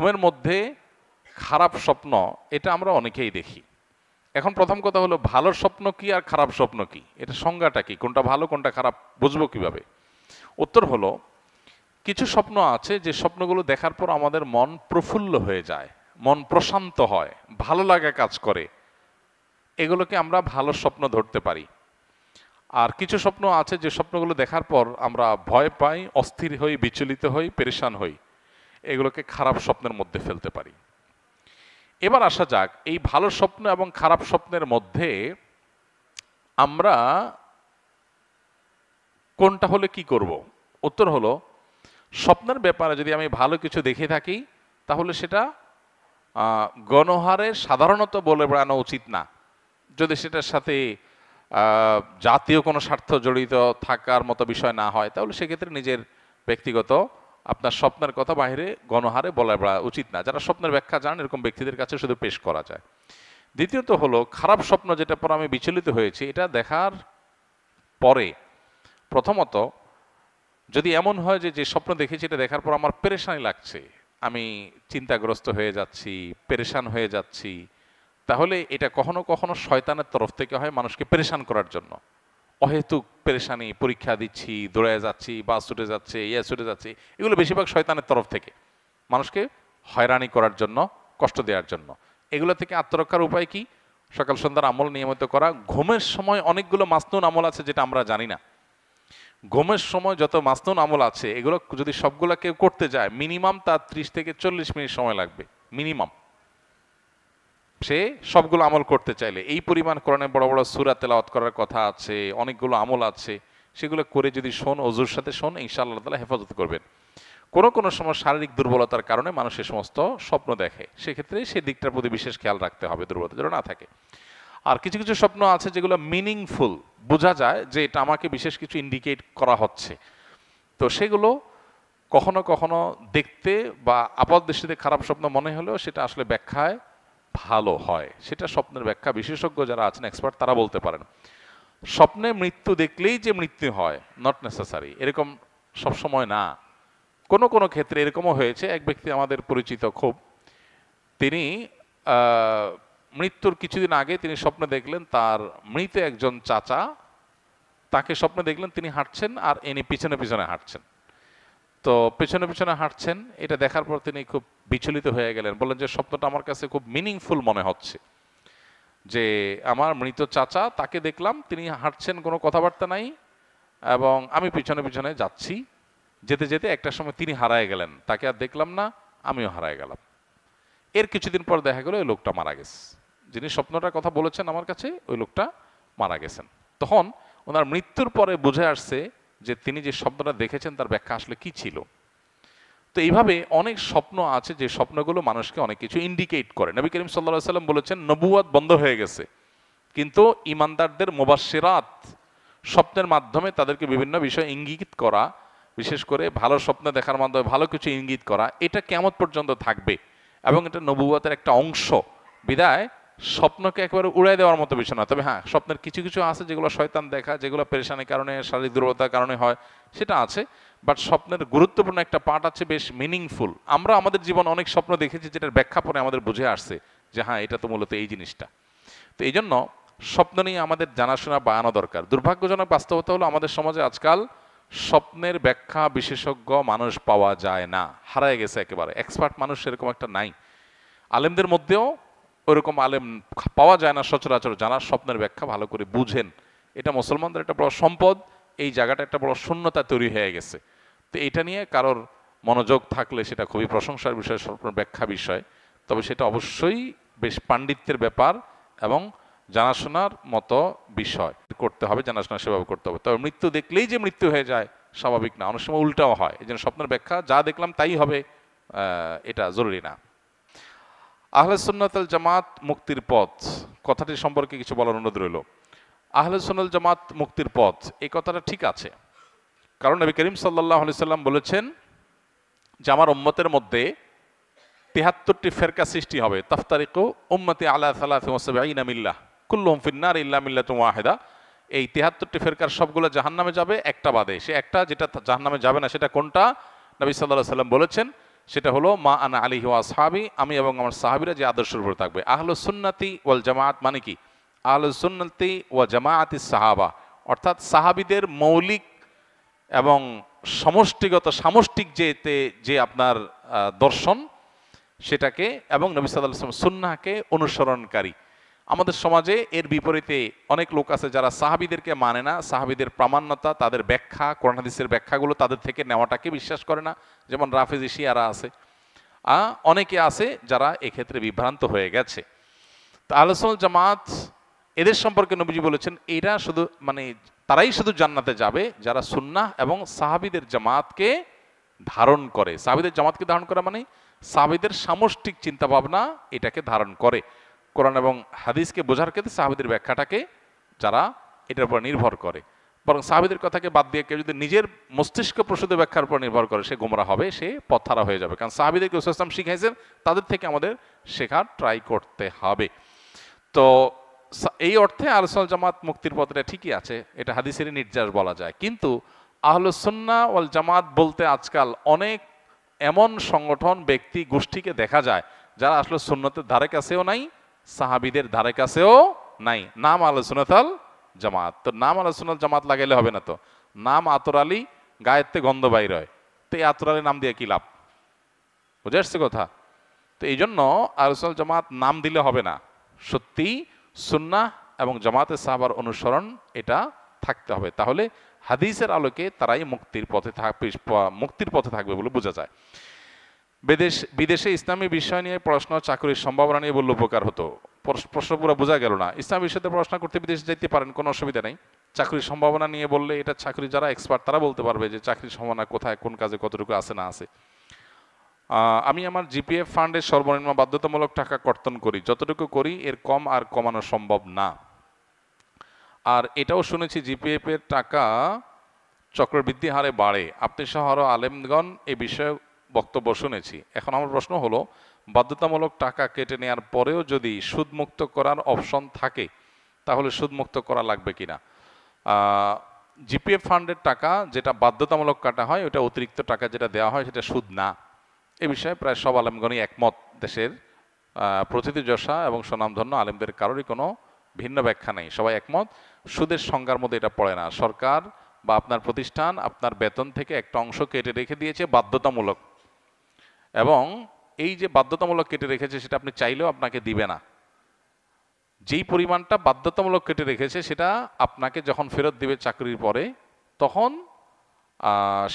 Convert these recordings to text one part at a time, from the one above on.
ঘুমের মধ্যে খারাপ স্বপ্ন এটা আমরা অনেকেই দেখি। এখন প্রথম কথা হলো, ভালো স্বপ্ন কি আর খারাপ স্বপ্ন কি, এটা সংজ্ঞাটা কি, কোনটা ভালো কোনটা খারাপ বুঝবো কিভাবে? উত্তর হলো, কিছু স্বপ্ন আছে যে স্বপ্নগুলো দেখার পর আমাদের মন প্রফুল্ল হয়ে যায়, মন প্রশান্ত হয়, ভালো লাগা কাজ করে, এগুলোকে আমরা ভালো স্বপ্ন ধরতে পারি। আর কিছু স্বপ্ন আছে যে স্বপ্নগুলো দেখার পর আমরা ভয় পাই, অস্থির হই, বিচলিত হই, পেরেশান হই, এগুলোকে খারাপ স্বপ্নের মধ্যে ফেলতে পারি। এবার আসা যাক এই ভালো স্বপ্ন এবং খারাপ স্বপ্নের মধ্যে আমরা কোনটা হলে কি করব। উত্তর হলো, স্বপ্নের ব্যাপারে যদি আমি ভালো কিছু দেখে থাকি তাহলে সেটা গণহারে সাধারণত বলে বেড়ানো উচিত না। যদি সেটার সাথে জাতীয় কোনো স্বার্থ জড়িত থাকার মতো বিষয় না হয়, তাহলে সেক্ষেত্রে নিজের ব্যক্তিগত আপনার স্বপ্নের কথা বাইরে গণহারে বলা বেড়া উচিত না। যারা স্বপ্নের ব্যাখ্যা জানেন এরকম ব্যক্তিদের কাছে শুধু পেশ করা যায়। দ্বিতীয়ত হলো, খারাপ স্বপ্ন যেটা পর আমি বিচলিত হয়েছি, এটা দেখার পরে প্রথমত যদি এমন হয় যে যে স্বপ্ন দেখেছি এটা দেখার পর আমার পেরেশানি লাগছে, আমি চিন্তাগ্রস্ত হয়ে যাচ্ছি, পেরেশান হয়ে যাচ্ছি, তাহলে এটা কখনো কখনো শয়তানের তরফ থেকে হয় মানুষকে পেরেশান করার জন্য। অহেতুক পেরেশানি, পরীক্ষা দিচ্ছি, দৌড়ে যাচ্ছি, বাস ছুটে যাচ্ছে, ইয়ে ছুটে যাচ্ছে, এগুলো বেশিরভাগ শয়তানের তরফ থেকে মানুষকে হয়রানি করার জন্য, কষ্ট দেওয়ার জন্য। এগুলো থেকে আত্মরক্ষার উপায় কি? সকাল সন্ধ্যার আমল নিয়মিত করা। ঘুমের সময় অনেকগুলো মাসনুন আমল আছে যেটা আমরা জানি না। ঘুমের সময় যত মাসনুন আমল আছে এগুলো যদি সবগুলো কেউ করতে যায় মিনিমাম তার 30 থেকে 40 মিনিট সময় লাগবে মিনিমাম। সে সবগুলো আমল করতে চাইলে এই পরিমাণ কোরআনে বড় বড় সূরা তেলাওয়াত করার কথা আছে, অনেকগুলো আমল আছে, সেগুলো করে যদি শোন, অজুর সাথে শোন, ইনশাআল্লাহ তাআলা হেফাজত করবেন। কোনো সময় শারীরিক দুর্বলতার কারণে মানুষ এ সমস্ত স্বপ্ন দেখে, সেক্ষেত্রে সেই দিকটার প্রতি বিশেষ খেয়াল রাখতে হবে, দুর্বলতা যেন না থাকে। আর কিছু কিছু স্বপ্ন আছে যেগুলো মিনিংফুল, বোঝা যায় যে এটা আমাকে বিশেষ কিছু ইন্ডিকেট করা হচ্ছে, তো সেগুলো কখনো কখনো দেখতে বা আপাত দৃষ্টিতে খারাপ স্বপ্ন মনে হলেও সেটা আসলে ব্যাখ্যায় ভালো হয়। সেটা স্বপ্নের ব্যাখ্যা বিশেষজ্ঞ যারা আছেন, এক্সপার্ট, তারা বলতে পারেন। স্বপ্নে মৃত্যু দেখলেই যে মৃত্যু হয়, নট নেসেসারি, এরকম সবসময় না। কোনো ক্ষেত্রে এরকমও হয়েছে, এক ব্যক্তি আমাদের পরিচিত খুব, তিনি মৃত্যুর কিছুদিন আগে তিনি স্বপ্নে দেখলেন তার মৃত একজন চাচা, তাকে স্বপ্নে দেখলেন তিনি হাঁটছেন আর ইনি পিছনে পিছনে হাঁটছেন। তো পেছনে পেছনে হাঁটছেন, এটা দেখার পর তিনি খুব বিচলিত হয়ে গেলেন, বললেন যে স্বপ্নটা আমার কাছে খুব মিনিংফুল মনে হচ্ছে, যে আমার মৃত চাচা, তাকে দেখলাম তিনি হাঁটছেন, কোনো কথাবার্তা নাই, এবং আমি পিছনে পিছনে যাচ্ছি, যেতে যেতে একটা সময় তিনি হারায় গেলেন, তাকে আর দেখলাম না, আমিও হারায় গেলাম। এর কিছুদিন পর দেখা গেল ওই লোকটা মারা গেছে, যিনি স্বপ্নটার কথা বলেছেন আমার কাছে, ওই লোকটা মারা গেছেন। তখন ওনার মৃত্যুর পরে বুঝে আসছে যে তিনি যে স্বপ্নটা দেখেছেন তার ব্যাখ্যা আসলে কি ছিল। তো এইভাবে অনেক স্বপ্ন আছে যে স্বপ্নগুলো মানুষকে অনেক কিছু ইন্ডিকেট করে। নবী করিম সাল্লাল্লাহু আলাইহি সাল্লাম বলেছেন নবুয়াত বন্ধ হয়ে গেছে, কিন্তু ইমানদারদের মুবাশশিরাত, স্বপ্নের মাধ্যমে তাদেরকে বিভিন্ন বিষয় ইঙ্গিত করা, বিশেষ করে ভালো স্বপ্ন দেখার মাধ্যমে ভালো কিছু ইঙ্গিত করা, এটা কিয়ামত পর্যন্ত থাকবে এবং এটা নবুয়াতের একটা অংশ। বিদায় স্বপ্নকে একেবারে উড়াই দেওয়ার মতো বিষয় না। তবে হ্যাঁ, স্বপ্নের কিছু কিছু আছে যেগুলো শয়তান দেখা, যেগুলো পেরেশানির কারণে, শারীরিক দুর্বলতার কারণে হয়, সেটা আছে। বাট স্বপ্নের গুরুত্বপূর্ণ একটা পার্ট আছে, বেশ মিনিংফুল। আমরা আমাদের জীবন অনেক স্বপ্ন দেখেছি যেটার ব্যাখ্যা পরে আমাদের বুঝে আসছে যে হ্যাঁ, এটা তো মূলত এই জিনিসটা। তো এই জন্য স্বপ্ন নিয়ে আমাদের জানাশোনা বাড়ানো দরকার। দুর্ভাগ্যজনক বাস্তবতা হলো আমাদের সমাজে আজকাল স্বপ্নের ব্যাখ্যা বিশেষজ্ঞ মানুষ পাওয়া যায় না, হারায় গেছে একেবারে। এক্সপার্ট মানুষ সেরকম একটা নাই। আলেমদের মধ্যেও ওরকম আলেম পাওয়া যায় না সচরাচর, যারা স্বপ্নের ব্যাখ্যা ভালো করে বুঝেন। এটা মুসলমানদের একটা বড় সম্পদ, এই জায়গাটা একটা বড় শূন্যতা তৈরি হয়ে গেছে। তো এটা নিয়ে কারোর মনোযোগ থাকলে সেটা খুবই প্রশংসার বিষয়, স্বপ্নের ব্যাখ্যা বিষয়। তবে সেটা অবশ্যই বেশ পাণ্ডিত্যের ব্যাপার এবং জানাশোনার মতো বিষয় করতে হবে, জানাশোনা সেভাবে করতে হবে। তবে মৃত্যু দেখলেই যে মৃত্যু হয়ে যায় স্বাভাবিক না, অনেক সময় উল্টাও হয়। এই জন্য স্বপ্নের ব্যাখ্যা যা দেখলাম তাই হবে, এটা জরুরি না। আহলে সুন্নাত ওয়াল জামাত মুক্তির পথ কথাটি সম্পর্কে কিছু বলার অনুরোধ রইল। আহলে সুন্নাত ওয়াল জামাত মুক্তির পথ, এই কথাটা ঠিক আছে, কারণ নবী করিম সাল্লাল্লাহু আলাইহি সাল্লাম বলেছেন যে আমার উম্মতের মধ্যে ৭৩টি ফেরকা সৃষ্টি হবে। তাফতারিকু উম্মতি আলা ৭৩ মিল্লাহ কুল্লুহুম ফিন্নার ইল্লা মিল্লাতুন ওয়াহিদা। এই ৭৩টি ফেরকার সবগুলো জাহান্নামে যাবে, একটা বাদে। সে একটা যেটা জাহান্নামে যাবে না, সেটা কোনটা? নবী সাল্লাল্লাহু আলাইহি সাল্লাম বলেছেন সেটা হলো মা আনা আলিহি ওয়া আসহাবি, আমি এবং আমার সাহাবীরা যে আদর্শের উপর থাকবে। আহলুস সুন্নাতি ওয়াল জামাআত মানে কি? আহলুস সুন্নাতি ওয়া জামাআতিস সাহাবা, অর্থাৎ সাহাবীদের মৌলিক এবং সমষ্টিগত সামষ্টিক যে আপনার দর্শন সেটাকে এবং নবী সাল্লাল্লাহু আলাইহি ওয়াসাল্লাম সুন্নাহকে অনুসরণকারী। আমাদের সমাজে এর বিপরীতে অনেক লোক আছে যারা সাহাবীদেরকে মানে না, সাহাবীদের প্রামাণ্যতা, তাদের ব্যাখ্যা, কোরআন হাদিসের ব্যাখ্যাগুলো তাদের থেকে নেওয়াটাকে বিশ্বাস করে না, যেমন রাফেজি শিয়ারা আছে। অনেকে আছে যারা এক্ষেত্রে বিভ্রান্ত হয়ে গেছে। তো আহলুস সুন্নাহ জামাত এদের সম্পর্কে নবীজি বলেছেন এরা শুধু মানে তারাই শুধু জান্নাতে যাবে যারা সুন্নাহ এবং সাহাবীদের জামাতকে ধারণ করে। সাহাবীদের জামাতকে ধারণ করা মানে সাহাবীদের সামষ্টিক চিন্তা ভাবনা এটাকে ধারণ করে, কোরআন এবং হাদিসকে বোঝার ক্ষেত্রে সাহাবীদের ব্যাখ্যাটাকে যারা এটার উপর নির্ভর করে। বরং সাহাবীদের কথাকে বাদ দিয়ে কেউ যদি নিজের মস্তিষ্ক প্রসূত ব্যাখ্যার উপর নির্ভর করে সে গোমরা হবে, সে পথহারা হয়ে যাবে। কারণ সাহাবীদেরকে রাসূল সাল্লাল্লাহু আলাইহি ওয়াসাল্লাম শিখাইছেন, তাদের থেকে আমাদের শেখার ট্রাই করতে হবে। তো এই অর্থে আহলুস সুন্নাহ জামাত মুক্তির পথটা ঠিকই আছে, এটা হাদিসেরই নির্যাস বলা যায়। কিন্তু আহলুস সুন্নাহ ওয়াল জামাত বলতে আজকাল অনেক এমন সংগঠন, ব্যক্তি, গোষ্ঠীকে দেখা যায় যারা আসলে সুন্নতের ধারে কাছেও নাই, সাহাবীদের ধারে কাছেও নাই। নাম আহলুস সুন্নাহ ওয়াল জামাত, তো নাম আহলুস সুন্নাহ ওয়াল জামাত লাগাইলে হবে না। তো নাম আতর আলী, গায়েতে গন্ধ বাইর হয়, তো এই আতর আলী নাম দিয়ে কি লাভ? বুঝে আসছে কথা? তো এই জন্য আহলুস সুন্নাহ ওয়াল জামাত নাম দিলে হবে না, সত্যি সুন্নাহ এবং জামাতের সাহাবার অনুসরণ এটা থাকতে হবে, তাহলে হাদিসের আলোকে তারাই মুক্তির পথে থাকবে বলে বোঝা যায়। বিদেশে ইসলামী বিষয় নিয়ে পড়াশোনা, চাকরির সম্ভাবনা নিয়ে বললে উপকার হতো। প্রশ্ন পুরো বোঝা গেল না। ইসলামী বিষয়তে পড়াশোনা করতে বিদেশে যেতে পারেন, কোনো অসুবিধা নেই। চাকরির সম্ভাবনা নিয়ে বললে এটা চাকরি যারা এক্সপার্ট তারা বলতে পারবে যে চাকরির সম্ভাবনা কোথায়, কোন কাজে কতটুকু আছে না আছে। আমি আমার জিপিএফ ফান্ডে সর্বনিম্ন বাধ্যতামূলক টাকা কর্তন করি, যতটুকু করি এর কম আর কমানো সম্ভব না। আর এটাও শুনেছি জিপিএফ এর টাকা চক্রবৃদ্ধি হারে বাড়ে। আপনি সহ আরও আলেমগণ এ বিষয়ে বক্তব্য শুনেছি। এখন আমার প্রশ্ন হলো, বাধ্যতামূলক টাকা কেটে নেওয়ার পরেও যদি সুদমুক্ত করার অপশন থাকে তাহলে সুদমুক্ত করা লাগবে কিনা? জিপিএফ ফান্ডের টাকা যেটা বাধ্যতামূলক কাটা হয়, ওটা অতিরিক্ত টাকা যেটা দেওয়া হয় সেটা সুদ না। এ বিষয়ে প্রায় সব আলেমগণই একমত। দেশের প্রথিতযশা এবং সুনামধন্য আলেমদের কারোরই কোনো ভিন্ন ব্যাখ্যা নেই, সবাই একমত। সুদের সংজ্ঞার মধ্যে এটা পড়ে না। সরকার বা আপনার প্রতিষ্ঠান আপনার বেতন থেকে একটা অংশ কেটে রেখে দিয়েছে বাধ্যতামূলক, এবং এই যে বাধ্যতামূলক কেটে রেখেছে সেটা আপনি চাইলেও আপনাকে দিবে না। যেই পরিমাণটা বাধ্যতামূলক কেটে রেখেছে সেটা আপনাকে যখন ফেরত দিবে চাকরির পরে, তখন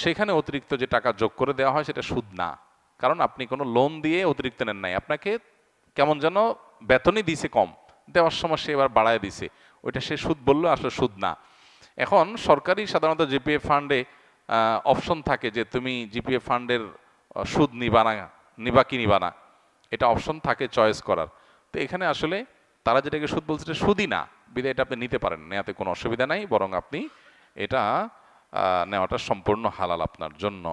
সেখানে অতিরিক্ত যে টাকা যোগ করে দেওয়া হয় সেটা সুদ না। কারণ আপনি কোনো লোন দিয়ে অতিরিক্ত নেন নাই, আপনাকে কেমন যেন বেতনই দিছে কম, দেওয়ার সময় সে এবার বাড়ায় দিছে, ওইটা সে সুদ বললো, আসলে সুদ না। এখন সরকারি সাধারণত জিপিএফ ফান্ডে অপশন থাকে যে তুমি জিপিএফ ফান্ডের সুদ নিবা কি নিবা না, এটা অপশন থাকে চয়েস করার। তো এখানে আসলে তারা যেটাকে সুদ বলছে এটা সুদই না, বিধায় এটা আপনি নিতে পারেন, নেওয়াতে কোনো অসুবিধা নাই, বরং আপনি এটা নেওয়াটা সম্পূর্ণ হালাল আপনার জন্য।